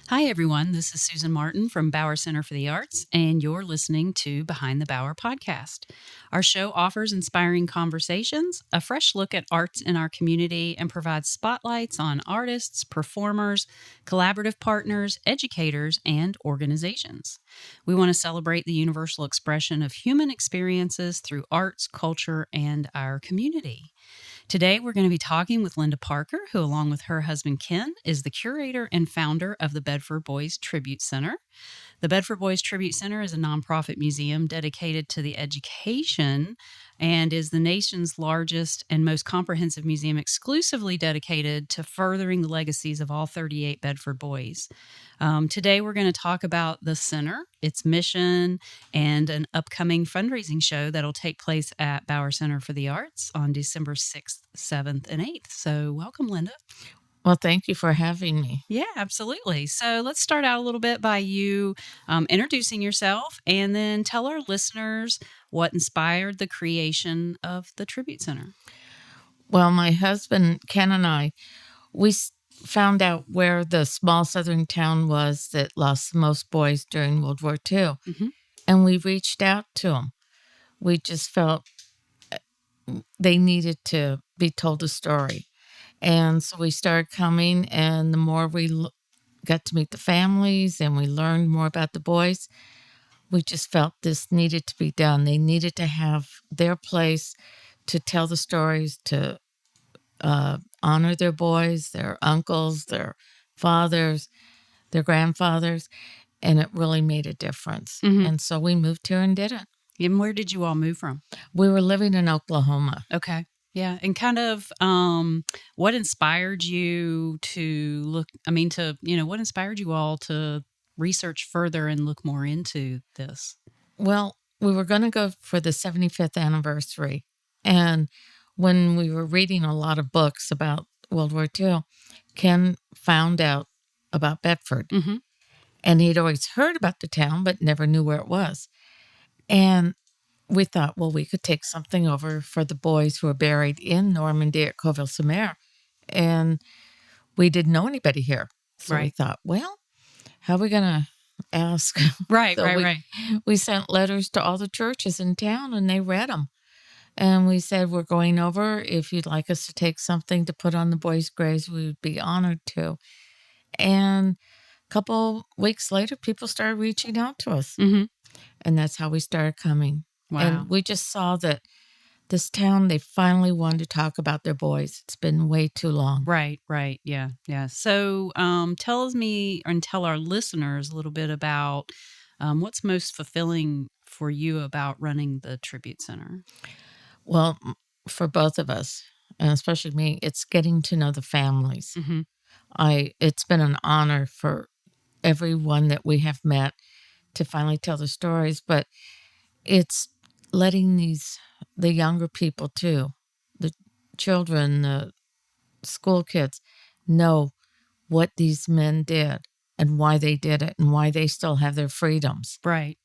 Hi, everyone. This is Susan Martin from Bauer Center for the Arts, and you're listening to Behind the Bauer podcast. Our show offers inspiring conversations, a fresh look at arts in our community, and provides spotlights on artists, performers, collaborative partners, educators, and organizations. We want to celebrate the universal expression of human experiences through arts, culture, and our community. Today, we're going to be talking with Linda Parker, who, along with her husband Ken, is the curator and founder of the Bedford Boys Tribute Center. The Bedford Boys Tribute Center is a nonprofit museum dedicated to the education and is the nation's largest and most comprehensive museum exclusively dedicated to furthering the legacies of all 38 Bedford boys. Today, we're going to talk about the center, its mission, and an upcoming fundraising show that'll take place at Bauer Center for the Arts on December 6th, 7th, and 8th. So, welcome, Linda. Well, thank you for having me. Yeah, absolutely. So let's start out a little bit by you introducing yourself and then tell our listeners what inspired the creation of the Tribute Center. Well, my husband, Ken, and I, we found out where the small southern town was that lost the most boys during World War II. Mm-hmm. And we reached out to them. We just felt they needed to be told a story. And so we started coming, and the more we got to meet the families and we learned more about the boys, we just felt this needed to be done. They needed to have their place to tell the stories, to honor their boys, their uncles, their fathers, their grandfathers, and it really made a difference. Mm-hmm. And so we moved here and did it. And where did you all move from? We were living in Oklahoma. Okay. Yeah. And kind of what inspired you to what inspired you all to research further and look more into this? Well, we were going to go for the 75th anniversary. And when we were reading a lot of books about World War II, Ken found out about Bedford. Mm-hmm. And he'd always heard about the town, but never knew where it was. And we thought, well, we could take something over for the boys who were buried in Normandy at Coville-sur-Mer. And we didn't know anybody here. So we thought, well, how are we going to ask? Right, So right. We sent letters to all the churches in town, and they read them. And we said, we're going over. If you'd like us to take something to put on the boys' graves, we would be honored to. And a couple weeks later, people started reaching out to us. Mm-hmm. And that's how we started coming. Wow. And we just saw that this town, they finally wanted to talk about their boys. It's been way too long. Right. Yeah. So tell me and tell our listeners a little bit about what's most fulfilling for you about running the Tribute Center. Well, for both of us, and especially me, it's getting to know the families. Mm-hmm. It's been an honor for everyone that we have met to finally tell the stories, but it's letting the younger people too, the children, the school kids, know what these men did and why they did it and why they still have their freedoms. Right.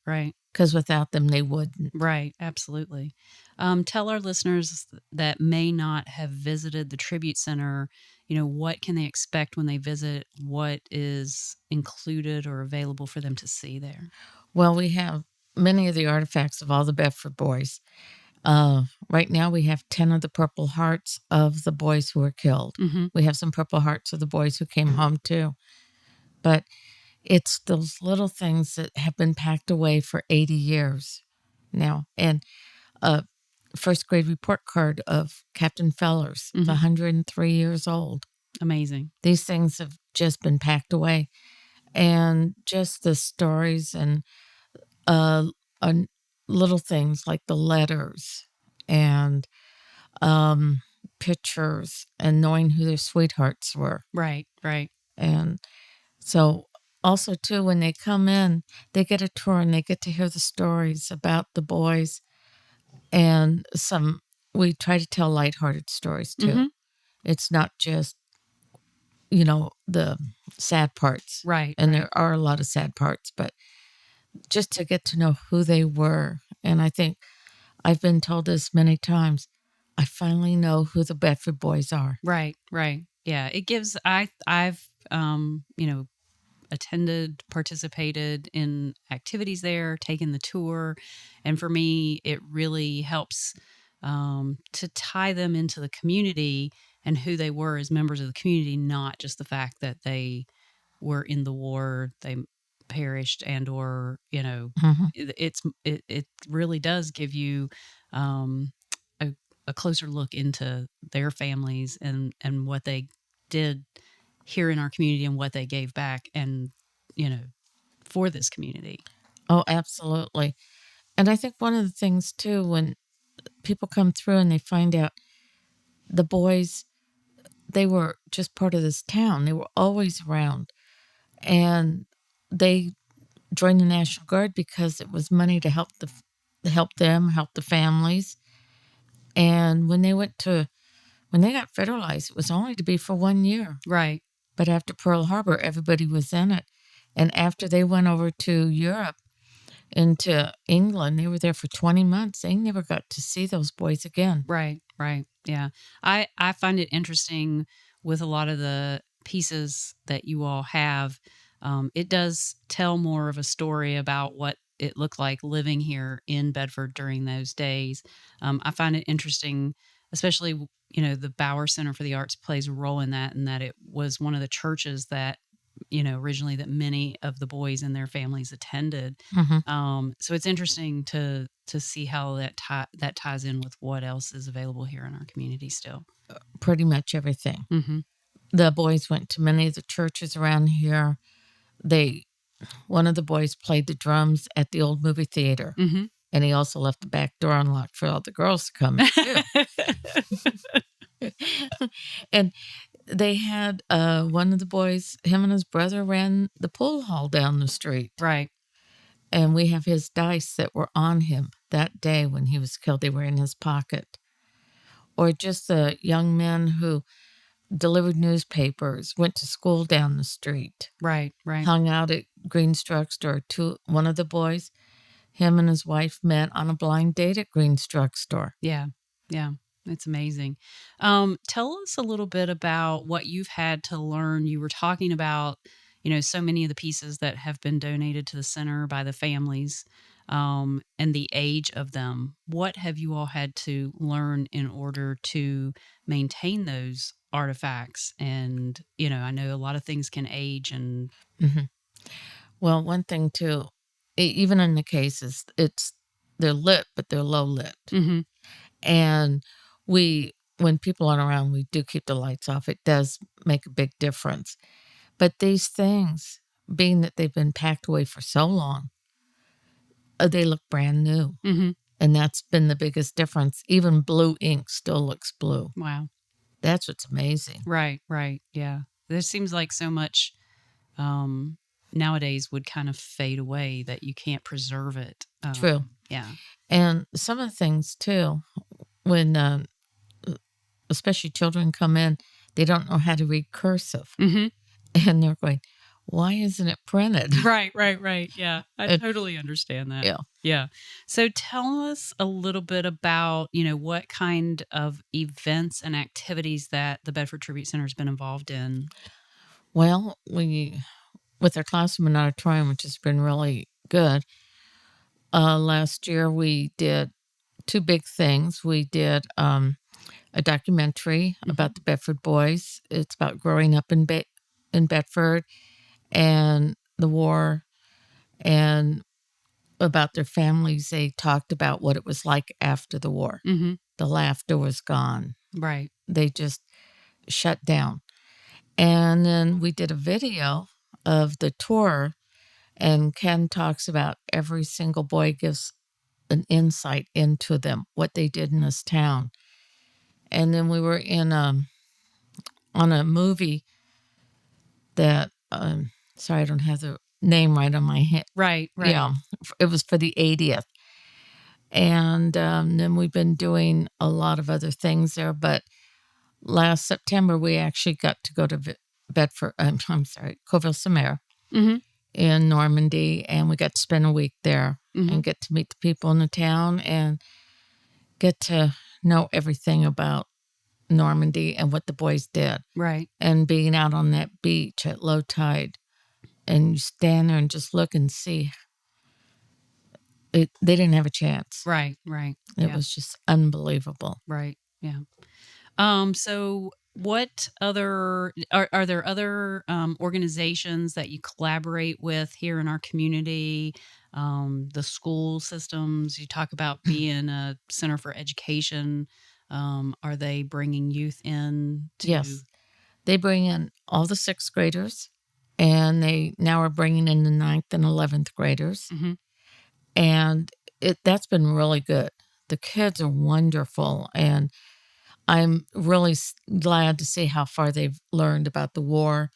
Because without them, they wouldn't. Right, absolutely. Tell our listeners that may not have visited the Tribute Center, what can they expect when they visit? What is included or available for them to see there? Well, we have many of the artifacts of all the Bedford boys. Right now, we have 10 of the Purple Hearts of the boys who were killed. Mm-hmm. We have some Purple Hearts of the boys who came home, too. But it's those little things that have been packed away for 80 years now. And a first grade report card of Captain Fellers, Mm-hmm. 103 years old. Amazing. These things have just been packed away. And just the stories and little things like the letters and pictures and knowing who their sweethearts were. Right. And so also, too, when they come in, they get a tour and they get to hear the stories about the boys. And we try to tell lighthearted stories, too. Mm-hmm. It's not just, the sad parts. Right. And there are a lot of sad parts, but just to get to know who they were. And I think I've been told this many times, I finally know who the Bedford boys are. Right. Yeah. It gives, I've attended, participated in activities there, taken the tour. And for me, it really helps to tie them into the community and who they were as members of the community, not just the fact that they were in the war, they perished, and or Mhm. it really does give you um, a, a closer look into their families and what they did here in our community and what they gave back and you know for this community. Oh, absolutely. And I think one of the things too, when people come through and they find out the boys, they were just part of this town. They were always around, and they joined the National Guard because it was money to help them, help the families. And when they got federalized, it was only to be for 1 year. Right. But after Pearl Harbor, everybody was in it. And after they went over to Europe, into England, they were there for 20 months. They never got to see those boys again. Right. Yeah. I find it interesting with a lot of the pieces that you all have. It does tell more of a story about what it looked like living here in Bedford during those days. I find it interesting, especially, the Bauer Center for the Arts plays a role in that, and that it was one of the churches that, originally that many of the boys and their families attended. Hmm. So it's interesting to see how that ties in with what else is available here in our community still. Pretty much everything. Mm-hmm. The boys went to many of the churches around here. One of the boys played the drums at the old movie theater, Mm-hmm. and he also left the back door unlocked for all the girls to come in too. And they had one of the boys, him and his brother ran the pool hall down the street. Right. And we have his dice that were on him that day when he was killed. They were in his pocket. Or just the young men who delivered newspapers, went to school down the street, Right. hung out at Green's drugstore. One of the boys, him and his wife met on a blind date at Green's drugstore. Yeah. It's amazing. Tell us a little bit about what you've had to learn. You were talking about, so many of the pieces that have been donated to the center by the families, and the age of them. What have you all had to learn in order to maintain those artifacts? And, I know a lot of things can age and. Hmm. Well, one thing too, even in the cases, they're lit, but they're low lit. Mm-hmm. And when people aren't around, we do keep the lights off. It does make a big difference. But these things, being that they've been packed away for so long, they look brand new. Mm-hmm. And that's been the biggest difference. Even blue ink still looks blue. Wow. That's what's amazing. Right. Yeah. There seems like so much nowadays would kind of fade away that you can't preserve it. True. Yeah. And some of the things too, when especially children come in, they don't know how to read cursive. Mm-hmm. And they're going, why isn't it printed? Right. Yeah. I totally understand that. Yeah. So tell us a little bit about, what kind of events and activities that the Bedford Tribute Center has been involved in. Well, with our classroom and auditorium, which has been really good, last year we did two big things. We did a documentary about the Bedford Boys. It's about growing up in Bedford and the war, and about their families. They talked about what it was like after the war. Mm-hmm. The laughter was gone. Right. They just shut down. And then we did a video of the tour, and Ken talks about every single boy, gives an insight into them, what they did in this town. And then we were on a movie that, sorry, I don't have the name right on my head. Right. Yeah, it was for the 80th. And then we've been doing a lot of other things there. But last September, we actually got to go to Bedford, Coville-sur-Mer Mm-hmm. in Normandy. And we got to spend a week there Mm-hmm. and get to meet the people in the town and get to know everything about Normandy and what the boys did. Right. And being out on that beach at low tide and you stand there and just look and see it. They didn't have a chance. Right. It was just unbelievable. Right. Yeah. So what other are there other organizations that you collaborate with here in our community? The school systems, you talk about being a center for education. Are they bringing youth in to? Yes. They bring in all the sixth graders, and they now are bringing in the ninth and 11th graders. Mhm. And that's been really good. The kids are wonderful, and I'm really glad to see how far they've learned about the war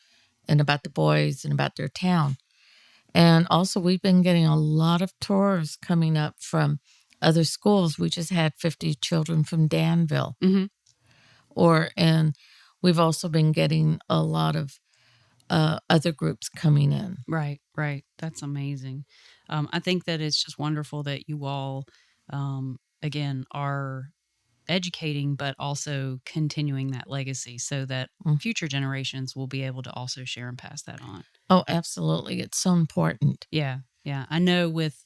and about the boys and about their town. And also, we've been getting a lot of tours coming up from other schools. We just had 50 children from Danville. Mhm. And we've also been getting a lot of other groups coming in. Right. That's amazing. I think that it's just wonderful that you all, again, are educating, but also continuing that legacy so that Mm. future generations will be able to also share and pass that on. Oh, absolutely. It's so important. Yeah. I know with,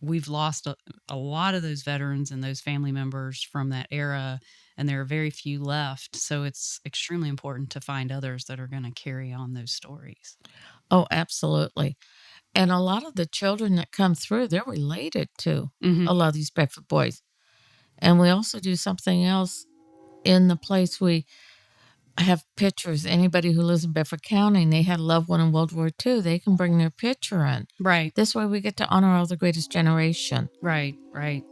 we've lost a lot of those veterans and those family members from that era, and there are very few left. So it's extremely important to find others that are going to carry on those stories. Oh, absolutely. And a lot of the children that come through, they're related to Mhm. a lot of these Bedford boys. And we also do something else in the place. We have pictures. Anybody who lives in Bedford County and they had a loved one in World War II, they can bring their picture in. Right. This way we get to honor all the greatest generation. Right.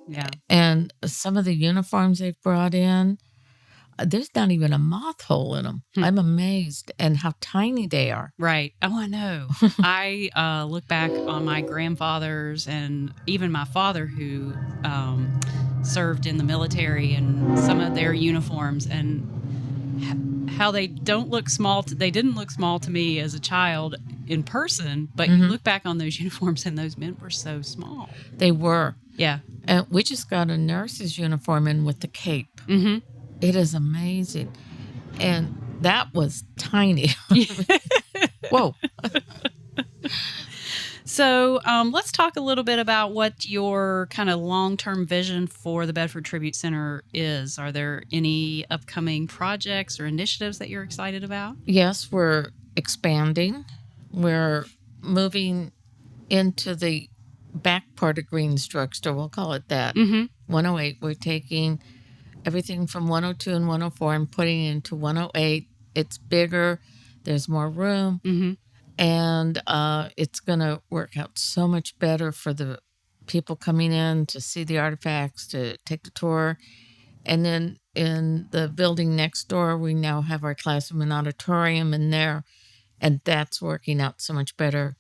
Yeah. And some of the uniforms they've brought in, there's not even a moth hole in them. Hmm. I'm amazed and how tiny they are. Right. Oh, I know. I look back on my grandfathers and even my father, who served in the military, and some of their uniforms, and how they don't look small. They didn't look small to me as a child in person, but you look back on those uniforms, and those men were so small. They were. Yeah. And we just got a nurse's uniform in with the cape. Mm-hmm. It is amazing. And that was tiny. Whoa. So let's talk a little bit about what your kind of long-term vision for the Bedford Tribute Center is. Are there any upcoming projects or initiatives that you're excited about? Yes, we're expanding. We're moving into the back part of Green's Drugstore. We'll call it that. Mm-hmm. 108. We're taking everything from 102 and 104 and putting it into 108. It's bigger. There's more room. Mm-hmm. And it's going to work out so much better for the people coming in to see the artifacts, to take the tour. And then in the building next door, we now have our classroom and auditorium in there. And that's working out so much better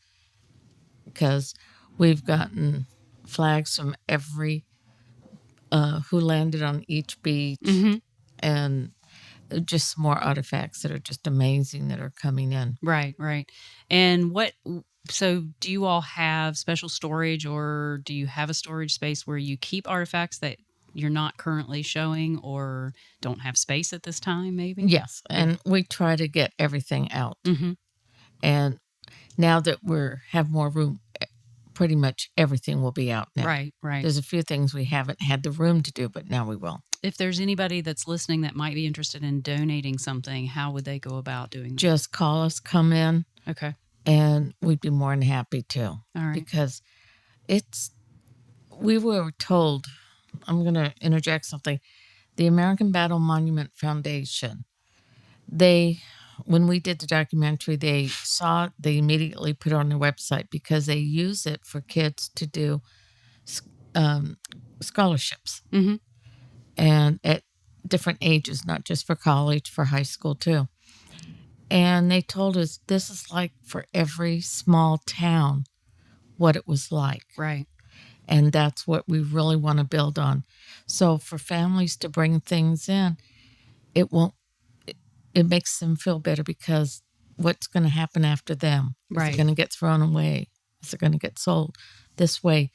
because we've gotten flags from every who landed on each beach, and just more artifacts that are just amazing that are coming in. Right. And so do you all have special storage, or do you have a storage space where you keep artifacts that you're not currently showing or don't have space at this time, maybe? Yes, and we try to get everything out. Mm-hmm. And now that we have more room, pretty much everything will be out now. Right. There's a few things we haven't had the room to do, but now we will. If there's anybody that's listening that might be interested in donating something, how would they go about doing that? Just call us, come in. Okay. And we'd be more than happy to. All right. Because we were told, I'm going to interject something. The American Battle Monument Foundation, when we did the documentary, they immediately put it on their website because they use it for kids to do scholarships. Mm-hmm. And at different ages, not just for college, for high school too. And they told us this is like for every small town what it was like. Right. And that's what we really want to build on. So for families to bring things in, it makes them feel better because what's going to happen after them? Right. Is it going to get thrown away? Is it going to get sold? This way,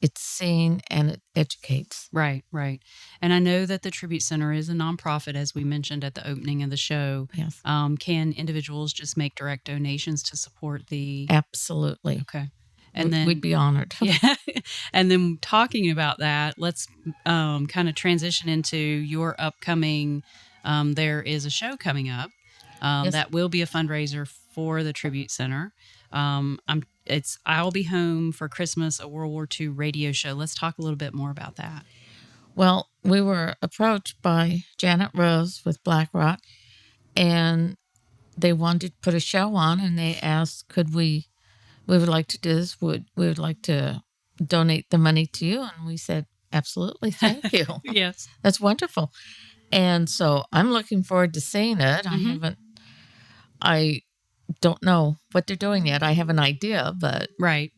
it's seen and it educates. Right, right. And I know that the Tribute Center is a nonprofit, as we mentioned at the opening of the show. Yes, Can individuals just make direct donations to support the? absolutely. Okay. And We'd then, be honored. yeah. And then talking about that, let's kind of transition into your upcoming. There is a show coming up Yes. that will be a fundraiser for the Tribute Center. I'll Be Home for Christmas, a World War II radio show. Let's talk a little bit more about that. Well, we were approached by Janet Rose with BlackRock, and they wanted to put a show on, and they asked, could we would like to do this. We would like to donate the money to you. And we said, absolutely. Thank you. Yes. That's wonderful. And so I'm looking forward to seeing it. I don't know what they're doing yet. I have an idea, but Right.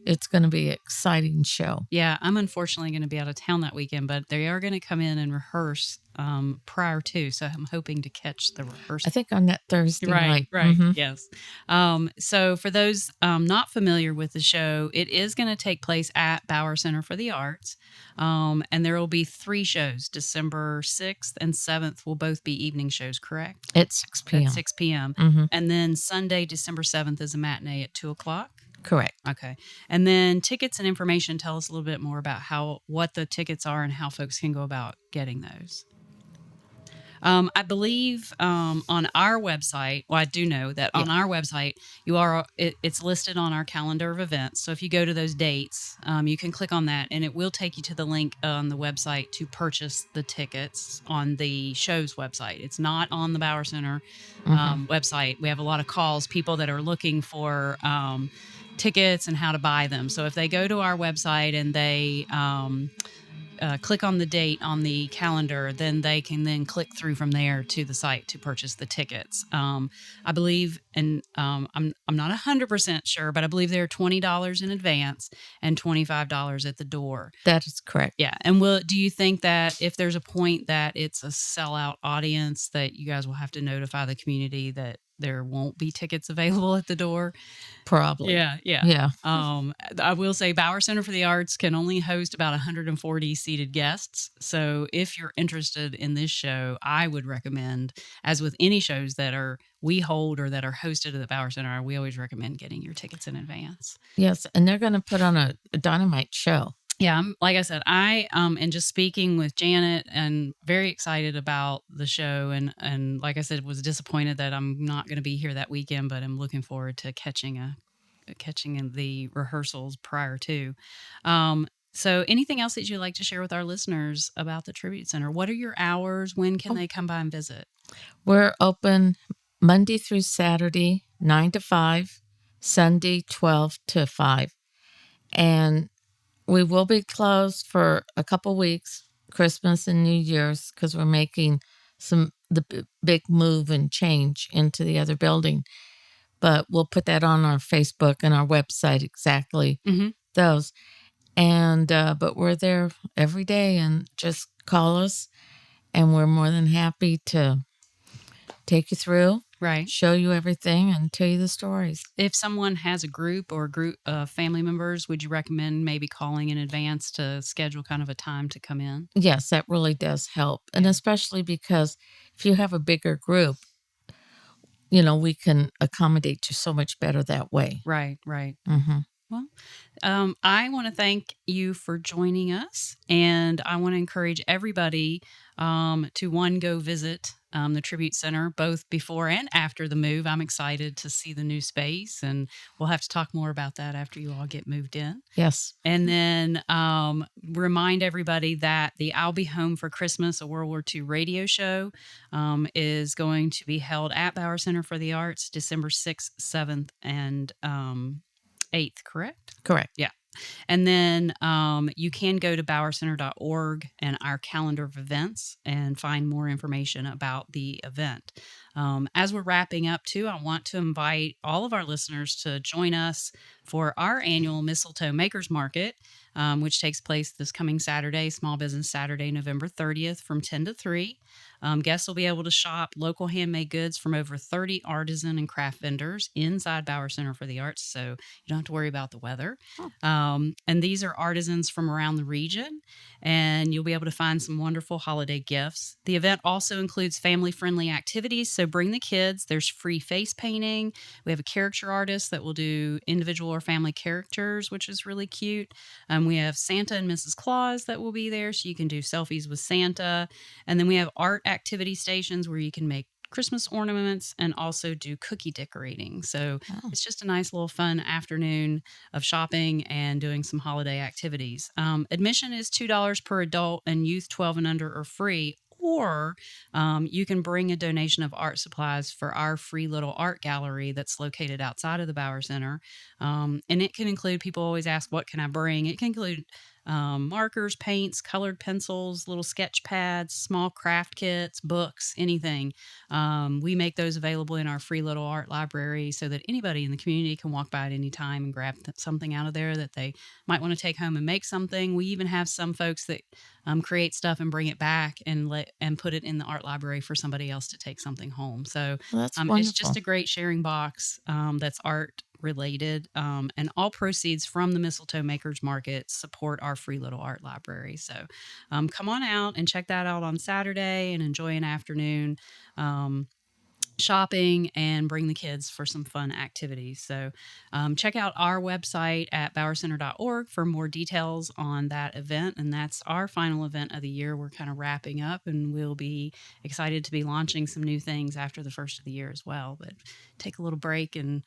it's going to be an exciting show. Yeah, I'm unfortunately going to be out of town that weekend, but they are going to come in and rehearse prior to, so I'm hoping to catch the rehearsal. I think on that Thursday night. Right, yes. So for those not familiar with the show, it is going to take place at Bauer Center for the Arts, and there will be 3 shows. December 6th and 7th will both be evening shows, correct? At 6 p.m. At 6 p.m. And then Sunday, December 7th is a matinee at 2 o'clock. Correct. Okay. And then tickets and information, tell us a little bit more about what the tickets are and how folks can go about getting those. I believe on our website, well, I do know that on our website, it's listed on our calendar of events. So if you go to those dates, you can click on that and it will take you to the link on the website to purchase the tickets on the show's website. It's not on the Bauer Center website. We have a lot of calls, people that are looking for tickets and how to buy them. So if they go to our website and they click on the date on the calendar, then they can then click through from there to the site to purchase the tickets. I believe, and I'm not 100% sure, but I believe they're $20 in advance and $25 at the door. That is correct. Yeah. And do you think that if there's a point that it's a sellout audience, that you guys will have to notify the community that there won't be tickets available at the door? Probably. Yeah. I will say Bauer Center for the Arts can only host about 140 seated guests. So if you're interested in this show, I would recommend, as with any shows that we hold or that are hosted at the Bauer Center, we always recommend getting your tickets in advance. Yes. And they're going to put on a dynamite show. Yeah, like I said, and just speaking with Janet, and very excited about the show, and like I said, was disappointed that I'm not going to be here that weekend, but I'm looking forward to catching the rehearsals prior to. So, anything else that you'd like to share with our listeners about the Tribute Center? What are your hours? When can they come by and visit? We're open Monday through Saturday, 9 to 5, Sunday, 12 to 5, and we will be closed for a couple weeks, Christmas and New Year's, because we're making the big move and change into the other building. But we'll put that on our Facebook and our website, exactly those. And but we're there every day, and just call us, and we're more than happy to take you through. Right. Show you everything and tell you the stories. If someone has a group or a group of family members, would you recommend maybe calling in advance to schedule kind of a time to come in? Yes, that really does help. And especially because if you have a bigger group, we can accommodate you so much better that way. Right. Mm-hmm. Well, I want to thank you for joining us, and I want to encourage everybody to go visit the Tribute Center, both before and after the move. I'm excited to see the new space, and we'll have to talk more about that after you all get moved in. Yes. And then remind everybody that the I'll Be Home for Christmas, a World War II radio show, is going to be held at Bauer Center for the Arts December 6th, 7th, and 8th, correct? Correct. Yeah. And then you can go to bowercenter.org and our calendar of events and find more information about the event. As we're wrapping up, too, I want to invite all of our listeners to join us for our annual Mistletoe Makers Market, which takes place this coming Saturday, Small Business Saturday, November 30th from 10 to 3. Guests will be able to shop local handmade goods from over 30 artisan and craft vendors inside Bauer Center for the Arts, so you don't have to worry about the weather. And these are artisans from around the region, and you'll be able to find some wonderful holiday gifts. The event also includes family-friendly activities, so bring the kids. There's free face painting. We have a character artist that will do individual or family characters, which is really cute. We have Santa and Mrs. Claus that will be there, so you can do selfies with Santa. And then we have art activity stations where you can make Christmas ornaments and also do cookie decorating. So it's just a nice little fun afternoon of shopping and doing some holiday activities. Admission is $2 per adult, and youth 12 and under are free. Or you can bring a donation of art supplies for our free little art gallery that's located outside of the Bauer Center. And it can include, people always ask, what can I bring? It can include markers, paints, colored pencils, little sketch pads, small craft kits, books, anything. We make those available in our free little art library so that anybody in the community can walk by at any time and grab something out of there that they might want to take home and make something. We even have some folks that create stuff and bring it back and put it in the art library for somebody else to take something home. So That's it's wonderful. just a great sharing box that's art related, and all proceeds from the Mistletoe Makers Market support our free little art library. So come on out and check that out on Saturday and enjoy an afternoon shopping and bring the kids for some fun activities. So check out our website at bowercenter.org for more details on that event. And that's our final event of the year. We're kind of wrapping up, and we'll be excited to be launching some new things after the first of the year as well. But take a little break, and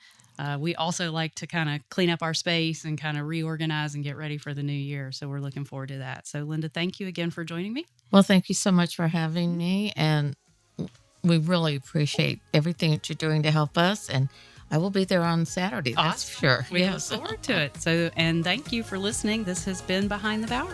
we also like to kind of clean up our space and kind of reorganize and get ready for the new year. So we're looking forward to that. So Linda, thank you again for joining me. Well, thank you so much for having me, and we really appreciate everything that you're doing to help us. And I will be there on Saturday. That's Awesome. sure. We look forward to it. So, and thank you for listening. This has been Behind the Bower.